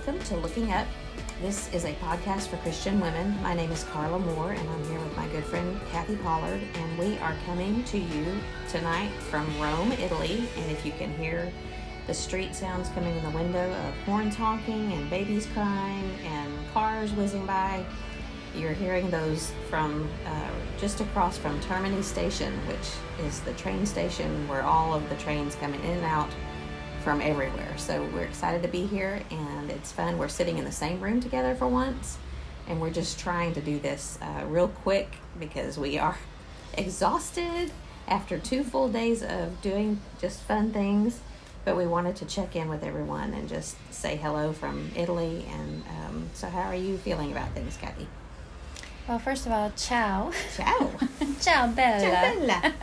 welcome to Looking Up. This is a podcast for Christian women. My name is Carla Moore, and I'm here with my good friend Kathy Pollard, and we are coming to you tonight from Rome, Italy. And if you can hear the street sounds coming in the window of horns honking and babies crying and cars whizzing by, you're hearing those from just across from Termini Station, which is the train station where all of the trains coming in and out from everywhere. So we're excited to be here, and it's fun. We're sitting in the same room together for once, and we're just trying to do this real quick because we are exhausted after 2 full days of doing just fun things. But we wanted to check in with everyone and just say hello from Italy. And so how are you feeling about things, Kathy? Well, first of all, ciao. Ciao. Ciao, Bella. Ciao, Bella.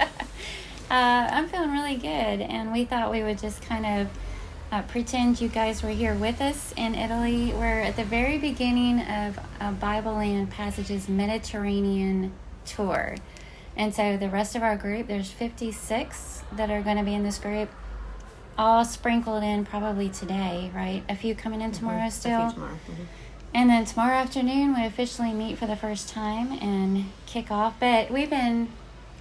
I'm feeling really good, and we thought we would just kind of pretend you guys were here with us in Italy. We're at the very beginning of a Bible Land Passages Mediterranean tour. And so the rest of our group, there's 56 that are going to be in this group, all sprinkled in probably today, right? A few coming in tomorrow still. A few tomorrow. Mm-hmm. And then tomorrow afternoon, we officially meet for the first time and kick off. But we've been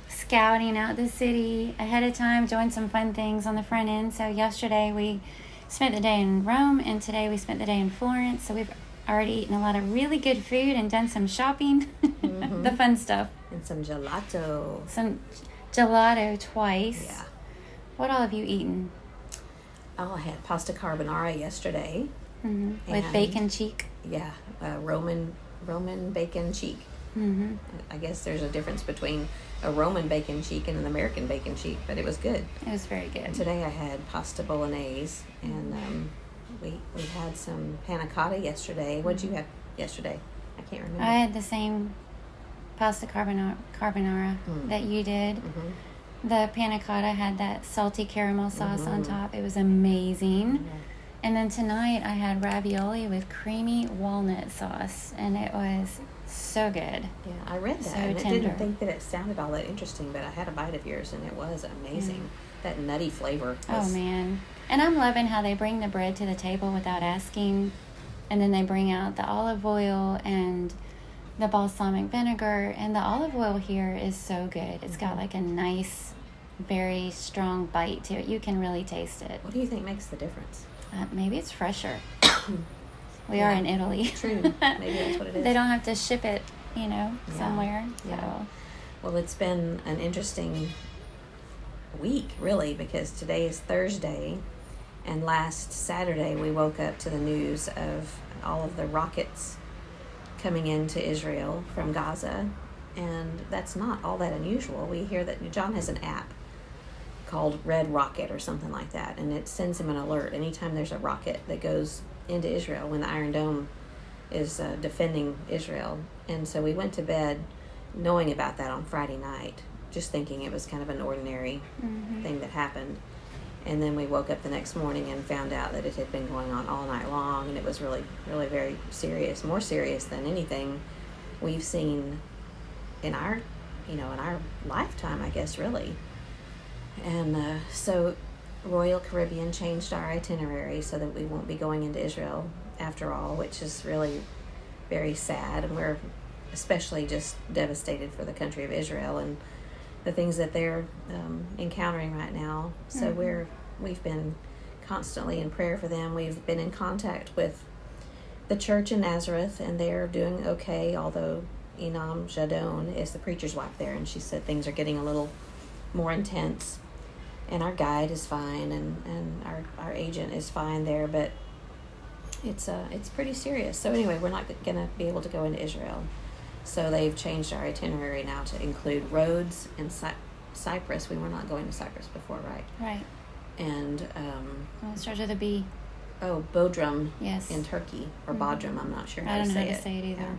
scouting out the city ahead of time, doing some fun things on the front end. So yesterday we spent the day in Rome, and today we spent the day in Florence. So we've already eaten a lot of really good food and done some shopping, the fun stuff. And some gelato. Some gelato twice. Yeah. What all have you eaten? Oh, I had pasta carbonara yesterday. With bacon cheek. Yeah, Roman bacon cheek. Mm-hmm. I guess there's a difference between a Roman bacon cheek and an American bacon cheek, but it was good. It was very good. And today I had pasta bolognese, and we had some panna cotta yesterday. What did you have yesterday? I can't remember. I had the same pasta carbonara that you did. Mm-hmm. The panna cotta had that salty caramel sauce on top. It was amazing. Yeah. And then tonight I had ravioli with creamy walnut sauce, and it was so good. Yeah, I read that, So and I tender. didn't think that it sounded all that interesting, but I had a bite of yours, and it was amazing. That nutty flavor. Oh, man. And I'm loving how they bring the bread to the table without asking, and then they bring out the olive oil and the balsamic vinegar, and the olive oil here is so good. It's got like a nice, very strong bite to it. You can really taste it. What do you think makes the difference? Maybe it's fresher. We are in Italy. True. Maybe that's what it is. They don't have to ship it, somewhere. Yeah. So. Well, it's been an interesting week, really, because today is Thursday, and last Saturday we woke up to the news of all of the rockets coming into Israel from Gaza, and that's not all that unusual. We hear that John has an app called Red Rocket or something like that, and it sends him an alert anytime there's a rocket that goes into Israel when the Iron Dome is defending Israel. And so we went to bed knowing about that on Friday night, just thinking it was kind of an ordinary thing that happened. And then we woke up the next morning and found out that it had been going on all night long, and it was really, really very serious, more serious than anything we've seen in our lifetime, I guess, really. And so Royal Caribbean changed our itinerary so that we won't be going into Israel after all, which is really very sad. And we're especially just devastated for the country of Israel and the things that they're encountering right now. So we've been constantly in prayer for them. We've been in contact with the church in Nazareth, and they're doing okay, although Inam Jadon is the preacher's wife there, and she said things are getting a little more intense. And our guide is fine, and our agent is fine there, but it's pretty serious. So anyway, we're not going to be able to go into Israel. So they've changed our itinerary now to include Rhodes and Cyprus. We were not going to Cyprus before, right? Right. And It starts with a B. Oh, Bodrum. Yes. In Turkey, or Bodrum. I'm not sure how I to don't know say how it. to say it either. Yeah.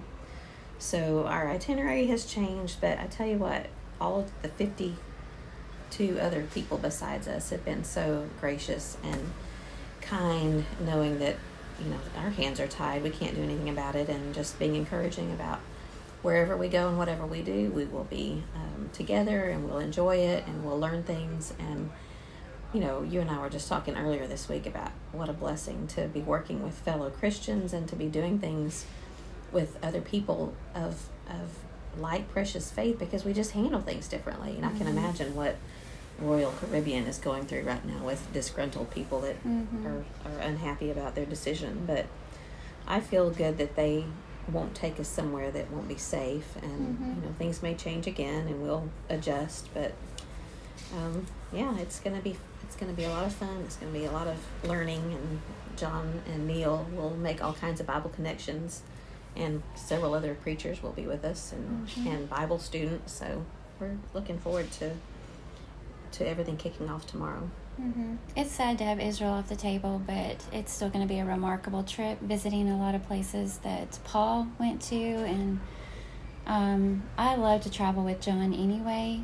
So our itinerary has changed, but I tell you what, all of the 52 other people besides us have been so gracious and kind, knowing that our hands are tied, we can't do anything about it, and just being encouraging about wherever we go and whatever we do, we will be together, and we'll enjoy it, and we'll learn things, and you and I were just talking earlier this week about what a blessing to be working with fellow Christians and to be doing things with other people of like precious faith, because we just handle things differently. And I can imagine what Royal Caribbean is going through right now with disgruntled people that are unhappy about their decision. But I feel good that they won't take us somewhere that won't be safe, and things may change again and we'll adjust. But it's gonna be a lot of fun. It's gonna be a lot of learning, and John and Neil will make all kinds of Bible connections, and several other preachers will be with us, and Bible students. So we're looking forward to everything kicking off tomorrow. It's sad to have Israel off the table, but it's still going to be a remarkable trip, visiting a lot of places that Paul went to. And I love to travel with John anyway.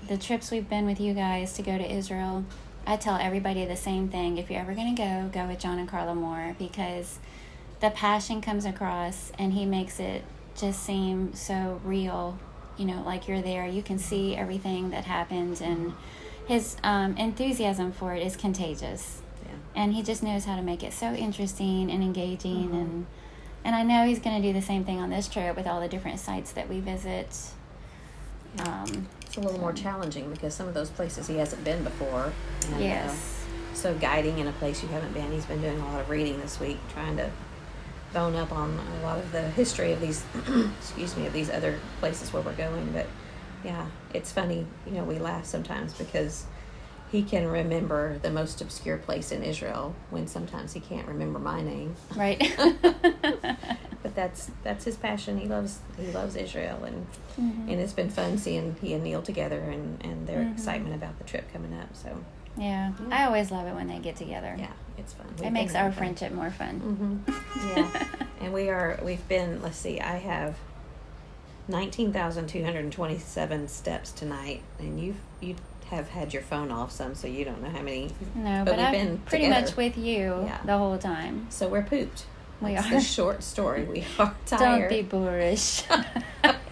The trips we've been with you guys to go to Israel, I tell everybody the same thing. If you're ever going to go with John and Carla Moore, because the passion comes across and he makes it just seem so real, like you're there. You can see everything that happens, and his enthusiasm for it is contagious. Yeah. And he just knows how to make it so interesting and engaging. And I know he's going to do the same thing on this trip with all the different sites that we visit. It's a little more challenging because some of those places he hasn't been before. And, yes. So guiding in a place you haven't been, he's been doing a lot of reading this week, trying to bone up on a lot of the history of these of these other places where we're going. But yeah, it's funny, we laugh sometimes because he can remember the most obscure place in Israel when sometimes he can't remember my name. Right. But that's his passion. He loves Israel, and it's been fun seeing he and Neil together, and their excitement about the trip coming up. So yeah, I always love it when they get together. Yeah, it's fun. It makes our friendship more fun. Yeah. And we've been, let's see, I have 19,227 steps tonight, and you have had your phone off some, so you don't know how many. No, but I've been pretty much with you the whole time. So we're pooped. That's the short story. We are tired. Don't be boorish.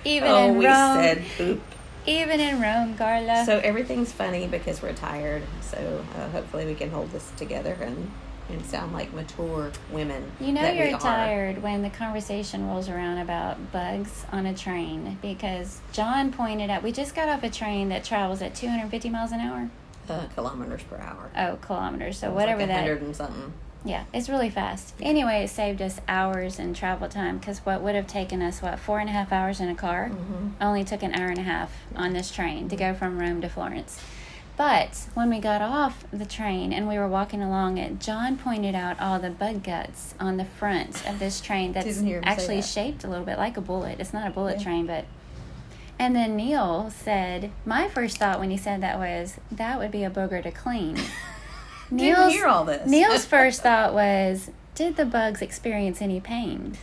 Even in Rome. We said poop. Even in Rome, Carla. So everything's funny because we're tired. So hopefully we can hold this together and sound like mature women. You're tired when the conversation rolls around about bugs on a train, because John pointed out, we just got off a train that travels at 250 miles an hour. Kilometers per hour. Oh, kilometers. So whatever like 100 that. and something. Yeah, it's really fast. Anyway, it saved us hours in travel time, because what would have taken us, 4.5 hours in a car, only took an hour and a half on this train to go from Rome to Florence. But when we got off the train and we were walking along it, John pointed out all the bug guts on the front of this train that's actually shaped a little bit like a bullet. It's not a bullet train, but... And then Neil said, my first thought when he said that was, that would be a booger to clean. Didn't hear all this. Neil's first thought was, did the bugs experience any pain?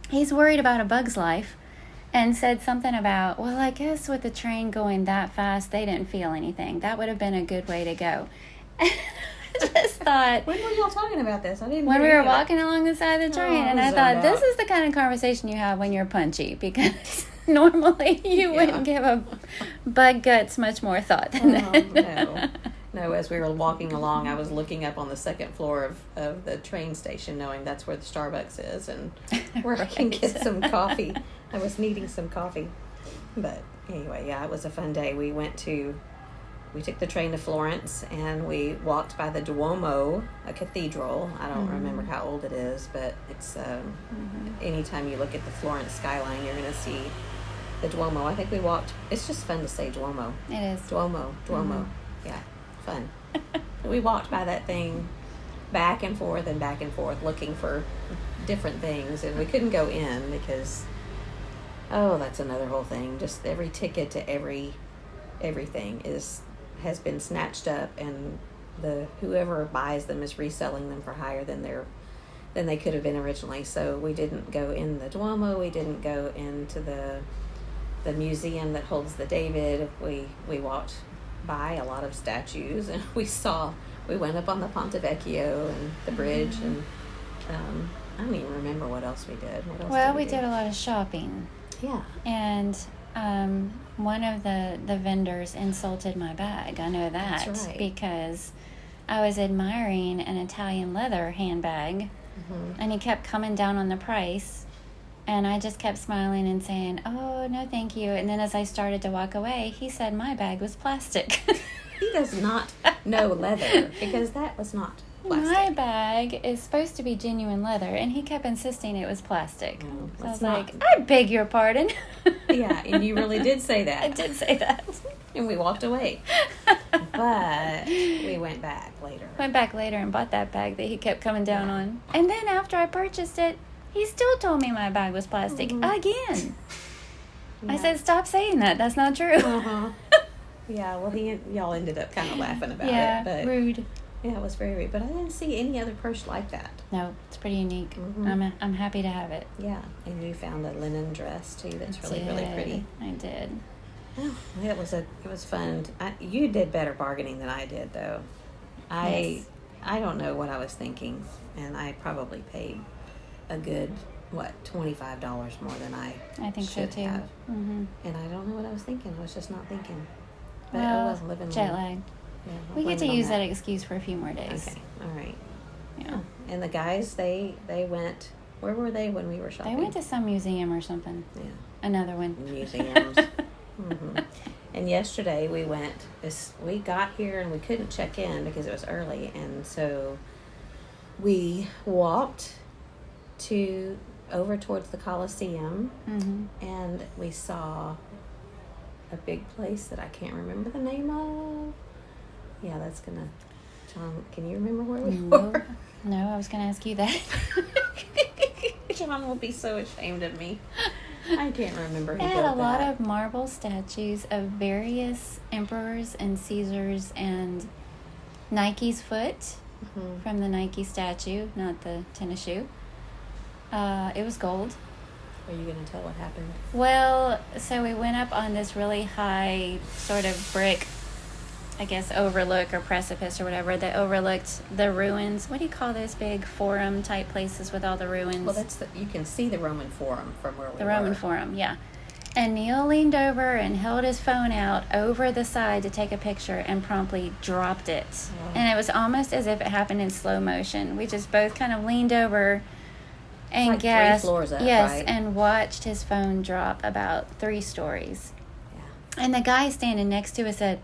He's worried about a bug's life, and said something about, well, I guess with the train going that fast, they didn't feel anything. That would have been a good way to go. I just thought... When were y'all talking about this? I didn't When we were walking along the side of the train, and I thought, this is the kind of conversation you have when you're punchy, because normally you wouldn't give a bug guts much more thought than that. No, as we were walking along, I was looking up on the second floor of the train station, knowing that's where the Starbucks is, and where I can get some coffee. I was needing some coffee. But anyway, it was a fun day. We took the train to Florence, and we walked by the Duomo, a cathedral. I don't remember how old it is, but it's anytime you look at the Florence skyline, you're going to see the Duomo. I think we walked. It's just fun to say Duomo. It is. Duomo. Yeah. Fun. We walked by that thing back and forth looking for different things, and we couldn't go in because that's another whole thing. Just every ticket to everything has been snatched up, and whoever buys them is reselling them for higher than they could have been originally. So we didn't go in the Duomo, we didn't go into the museum that holds the David. We walked by a lot of statues, and we went up on the Ponte Vecchio and the bridge, and I don't even remember what else we did. We did a lot of shopping. Yeah. And one of the vendors insulted my bag. I know that. That's right. Because I was admiring an Italian leather handbag, and he kept coming down on the price. And I just kept smiling and saying, "Oh, no, thank you." And then as I started to walk away, he said my bag was plastic. He does not know leather, because that was not plastic. My bag is supposed to be genuine leather, and he kept insisting it was plastic. No, So I was it's not. like, "I beg your pardon." Yeah, and you really did say that. I did say that. And we walked away. But we went back later. Went back later and bought that bag that he kept coming down on. And then after I purchased it, he still told me my bag was plastic again. I Yeah. said, "Stop saying that. That's not true." Uh-huh. Yeah, well, y'all ended up kind of laughing about Yeah, it. But rude. yeah, it was very rude. But I didn't see any other purse like that. No, it's pretty unique. Mhm. I'm happy to have it. Yeah, and you found a linen dress too. That's really pretty. I did. Oh, it was fun. You did better bargaining than I did, though. I don't know what I was thinking, and I probably paid a good $25 more than I think so should too. have. Mm-hmm. And I don't know what I was thinking. I was just not thinking. But Well, I wasn't living jet long. lag. Yeah, I'll We get blame to it on use that excuse for a few more days. Okay, all right. Yeah. And the guys, they went. Where were they when we were shopping? They went to some museum or something. Yeah. Another one. Museums. Hmm. And yesterday we went. We got here and we couldn't check in because it was early, and so we walked over towards the Coliseum, and we saw a big place that I can't remember the name of. Yeah, that's gonna. John, can you remember where we were? No, I was gonna ask you that. John will be so ashamed of me. I can't remember who They had built a lot that. of marble statues of various emperors and Caesars and Nike's foot from the Nike statue, not the tennis shoe. It was gold. Are you going to tell what happened? Well, so we went up on this really high sort of brick, I guess, overlook or precipice or whatever that overlooked the ruins. What do you call those big forum type places with all the ruins? Well, you can see the Roman Forum from where we were. The Roman Forum, yeah. And Neil leaned over and held his phone out over the side to take a picture and promptly dropped it. Oh. And it was almost as if it happened in slow motion. We just both kind of leaned over and like gasped. 3 floors up, yes, right? and watched his phone drop about 3 stories. Yeah. And the guy standing next to us said,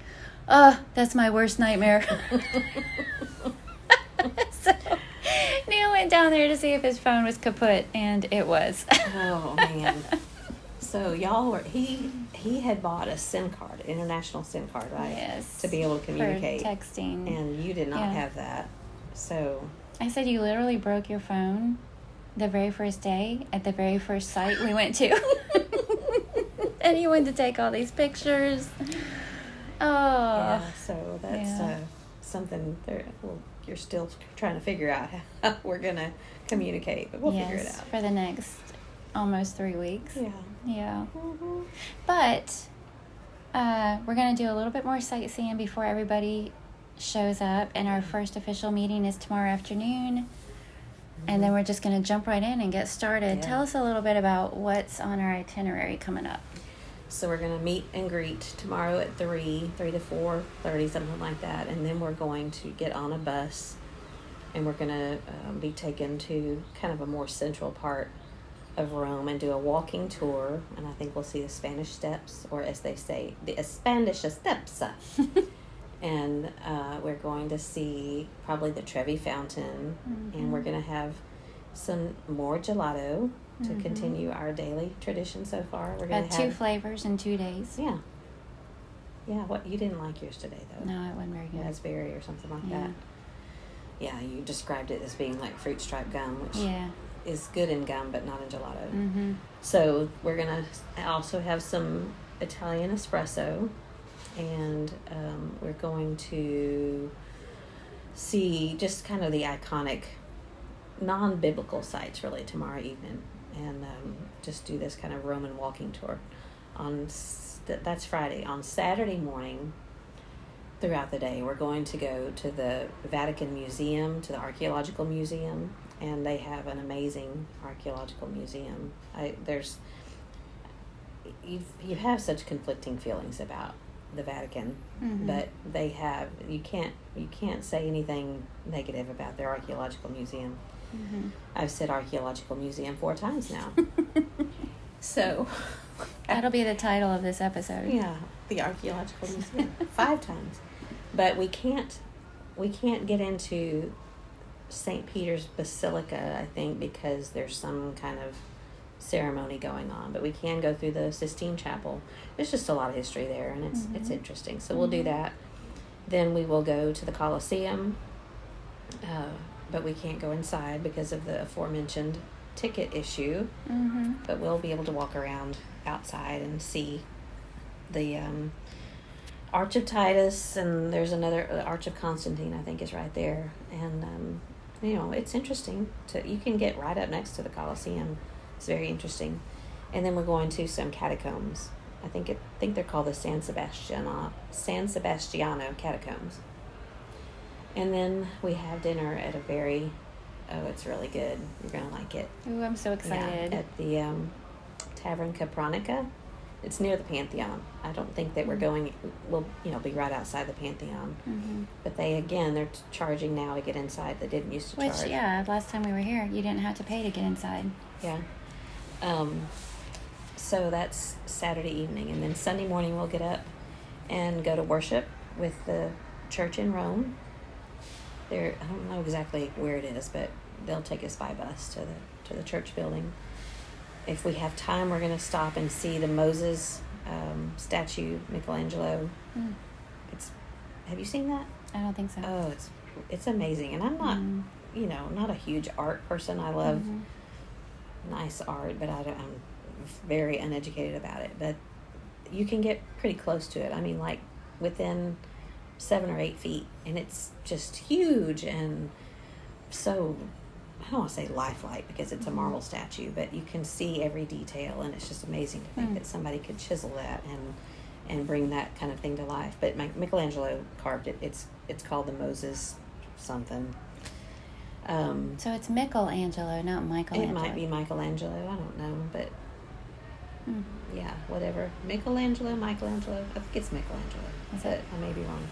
"Oh, that's my worst nightmare." So Neil went down there to see if his phone was kaput, and it was. Oh, man. So y'all were, he had bought a SIM card, international SIM card, right? Yes. To be able to communicate. For texting. And you did not Yeah. have that. So, I said, "You literally broke your phone the very first day at the very first site we went to." And you went to take all these pictures. Oh. yeah, so that's Yeah. something there. Well, you're still trying to figure out how we're going to communicate, but we'll figure it Yes, out. for the next almost 3 weeks. Yeah. Yeah. Mm-hmm. But we're going to do a little bit more sightseeing before everybody shows up. And our first official meeting is tomorrow afternoon. And then we're just going to jump right in and get started. Yeah. Tell us a little bit about what's on our itinerary coming up. So we're going to meet and greet tomorrow at 3 to 4:30, something like that. And then we're going to get on a bus, and we're going to be taken to kind of a more central part of Rome and do a walking tour. And I think we'll see the Spanish Steps, or as they say, the Spanish Steps. And we're going to see probably the Trevi Fountain, and we're going to have some more gelato to continue our daily tradition so far. We're going Got to 2 have flavors in 2 days. yeah. What you didn't like yours today though? No, it wasn't very good. Raspberry or something like Yeah. that. Yeah, you described it as being like fruit stripe gum, which Yeah. is good in gum but not in gelato. Mm-hmm. So we're gonna also have some Italian espresso, and we're going to see just kind of the iconic non-biblical sites really tomorrow evening, and just do this kind of Roman walking tour that's Friday. On Saturday morning, throughout the day, we're going to go to the Vatican Museum, to the Archaeological Museum, and they have an amazing archaeological museum. you have such conflicting feelings about the Vatican, but you can't say anything negative about their archaeological museum. I've said archaeological museum 4 times now. So that'll be the title of this episode. Yeah, the archaeological museum 5 times. But we can't get into St. Peter's Basilica, I think, because there's some kind of ceremony going on. But we can go through the Sistine Chapel. There's just a lot of history there, and it's interesting. So we'll do that. Then we will go to the Colosseum, but we can't go inside because of the aforementioned ticket issue. But we'll be able to walk around outside and see the Arch of Titus, and there's another Arch of Constantine, I think, is right there. And it's interesting you can get right up next to the Colosseum. It's very interesting. And then we're going to some catacombs. I think they're called the San Sebastiano catacombs. And then we have dinner at it's really good. You're going to like it. Ooh, I'm so excited. Yeah, at the Tavern Capranica. It's near the Pantheon. I don't think that we'll be right outside the Pantheon. But they're charging now to get inside. They didn't used to charge. Which, yeah, last time we were here, you didn't have to pay to get inside. Yeah. So that's Saturday evening. And then Sunday morning we'll get up and go to worship with the church in Rome. I don't know exactly where it is, but they'll take us by bus to the church building. If we have time, we're going to stop and see the Moses statue, Michelangelo. Have you seen that? I don't think so. Oh, it's amazing. And I'm not, not a huge art person. I love nice art, but I'm very uneducated about it. But you can get pretty close to it. I mean, like within 7 or 8 feet, and it's just huge and so, I don't want to say lifelike because it's a marble statue, but you can see every detail, and it's just amazing to think that somebody could chisel that and bring that kind of thing to life. But Michelangelo carved it. It's called the Moses something. So it's Michelangelo, not Michelangelo. It might be Michelangelo. I don't know, but yeah, whatever. Michelangelo. I think it's Michelangelo. But I may be wrong.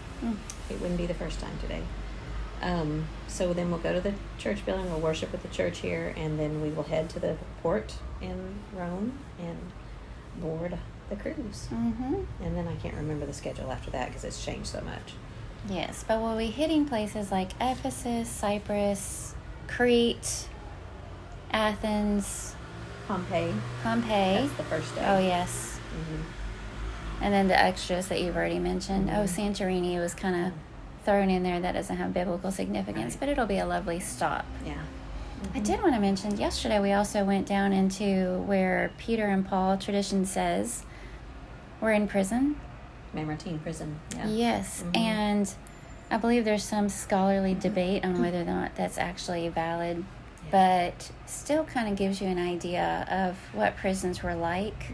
It wouldn't be the first time today. So then we'll go to the church building, we'll worship at the church here, and then we will head to the port in Rome and board the cruise. And then I can't remember the schedule after that because it's changed so much. Yes, but we'll be hitting places like Ephesus, Cyprus, Crete, Athens, Pompeii. That's the first day. Oh, yes. And then the extras that you've already mentioned. Santorini was kind of thrown in there. That doesn't have biblical significance, but it'll be a lovely stop. Yeah. I did want to mention, yesterday we also went down into where Peter and Paul, tradition says, were in prison. Mamertine prison. Yeah. Yes, and I believe there's some scholarly debate on whether or not that's actually valid, but still kind of gives you an idea of what prisons were like.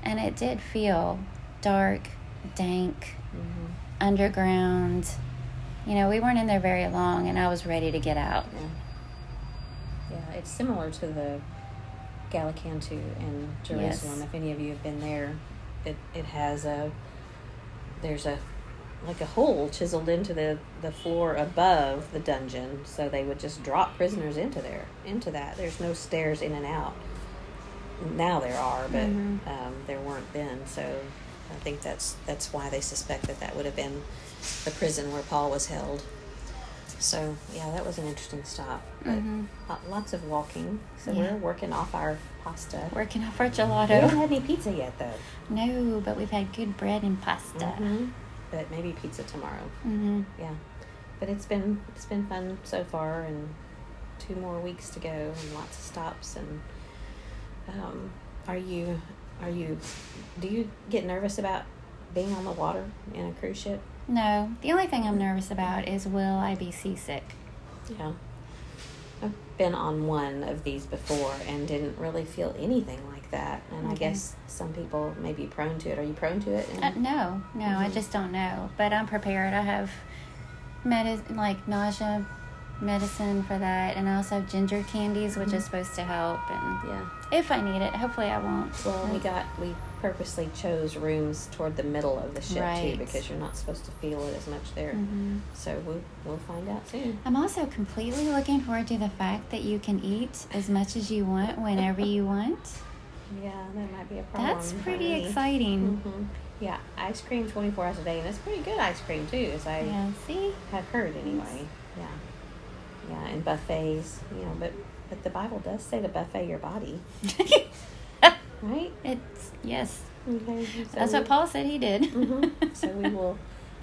And it did feel dark, dank, underground. We weren't in there very long, and I was ready to get out. Yeah, it's similar to the Gallicantu in Jerusalem. Yes. If any of you have been there, it has there's a hole chiseled into the floor above the dungeon, so they would just drop prisoners into that. There's no stairs in and out. Now there are, but there weren't then. So I think that's why they suspect that would have been the prison where Paul was held. So yeah, that was an interesting stop. But lots of walking. So we're working off our pasta. Working off our gelato. We haven't had any pizza yet, though. No, but we've had good bread and pasta. But maybe pizza tomorrow. Yeah, but it's been fun so far, and 2 more weeks to go, and lots of stops. And do you get nervous about being on the water in a cruise ship? No, the only thing I'm nervous about is, will I be seasick? Yeah. I've been on one of these before and didn't really feel anything like that. And I guess some people may be prone to it. Are you prone to it? No, I just don't know. But I'm prepared. I have nausea medicine for that, and I also have ginger candies, which is supposed to help. And if I need it, hopefully I won't. Well, we purposely chose rooms toward the middle of the ship Right. too, because you're not supposed to feel it as much there. So we'll find out soon. I'm also completely looking forward to the fact that you can eat as much as you want whenever you want. Yeah, that might be a problem. That's pretty honey. exciting. Yeah, ice cream 24 hours a day, and it's pretty good ice cream too, as I Yeah, see? have heard anyway. Yeah, and buffets, but the Bible does say to buffet your body, right? Yes. Okay, so That's what Paul said he did. So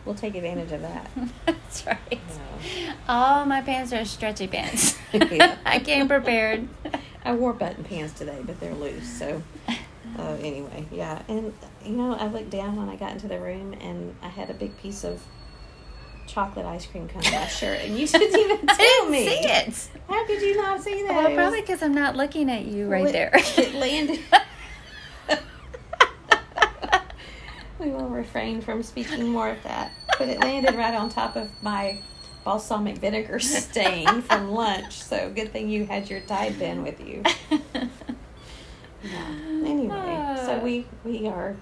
we'll take advantage of that. That's right. Yeah. All my pants are stretchy pants. Yeah. I came prepared. I wore button pants today, but they're loose. So anyway, yeah. And I looked down when I got into the room, and I had a big piece of chocolate ice cream come on my shirt, and you didn't even tell me. I didn't see it. How could you not see that? Well, probably because I'm not looking at you right there. It landed. We will refrain from speaking more of that. But it landed right on top of my balsamic vinegar stain from lunch. So good thing you had your Tide pen with you. Yeah. Anyway, so we are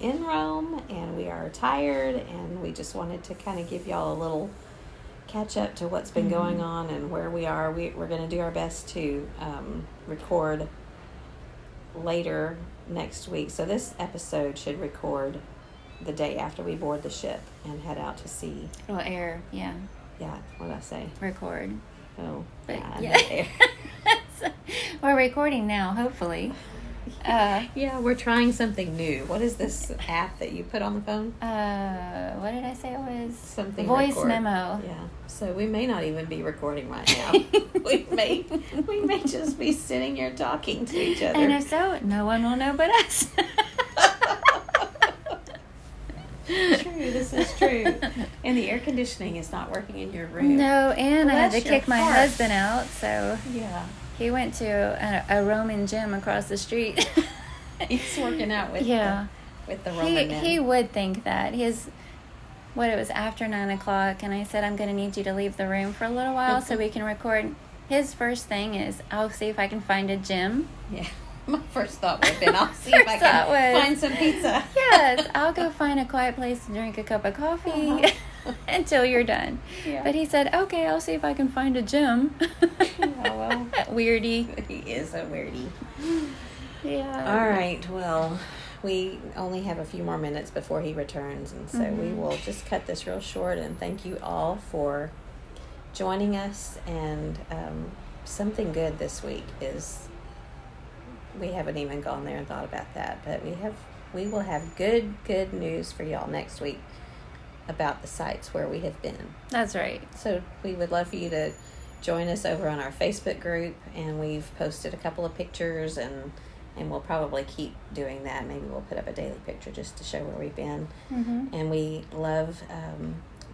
in Rome, and we are tired, and we just wanted to kind of give y'all a little catch up to what's been going on and where we are. We're going to do our best to record later next week. So this episode should record the day after we board the ship and head out to sea. It'll air, yeah. Yeah, what did I say? Record. Oh, But, yeah. yeah. We're recording now, hopefully. Yeah, we're trying something new. What is this app that you put on the phone? What did I say it was? Something Voice record. memo. Yeah. So we may not even be recording right now. we may just be sitting here talking to each other. And if so, no one will know but us. True, this is true. And the air conditioning is not working in your room. No, and Well, I had to that's your kick my heart. husband out, so Yeah. he went to a Roman gym across the street. He's working out with Yeah. the Roman men. He would think that. It was after 9 o'clock, and I said, I'm going to need you to leave the room for a little while so we can record. His first thing is, I'll see if I can find a gym. Yeah. My first thought would have been, I'll see if I can find some pizza. Yes, I'll go find a quiet place to drink a cup of coffee until you're done. Yeah. But he said, okay, I'll see if I can find a gym. Yeah, well. Weirdy. He is a weirdie. Yeah. All right, well, we only have a few more minutes before he returns, and so we will just cut this real short, and thank you all for joining us. And something good this week is, we haven't even gone there and thought about that, but we will have good news for y'all next week about the sites where we have been. That's right. So we would love for you to join us over on our Facebook group, and we've posted a couple of pictures, and we'll probably keep doing that. Maybe we'll put up a daily picture just to show where we've been. And we love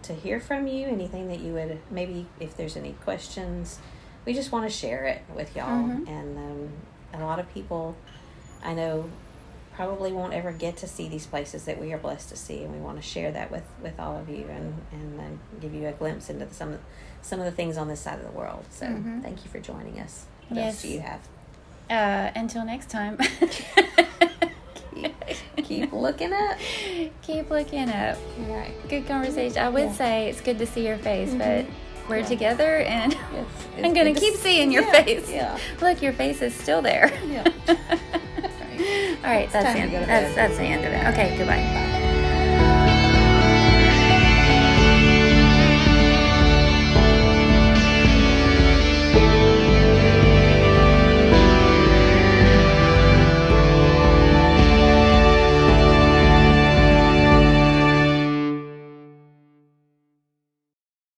to hear from you. Anything that you would, maybe if there's any questions, we just want to share it with y'all. And a lot of people I know probably won't ever get to see these places that we are blessed to see, and we want to share that with all of you, and give you a glimpse into some of the things on this side of the world. So thank you for joining us. What else do you have? Until next time. Keep looking up. Keep looking up. All right. Good conversation. I would say it's good to see your face, but we're together, and Yes, I'm going to keep seeing your face. Yeah. Look, your face is still there. Yeah. All right, that's the time to end. go to bed. That's the end of it. Okay, goodbye. Bye.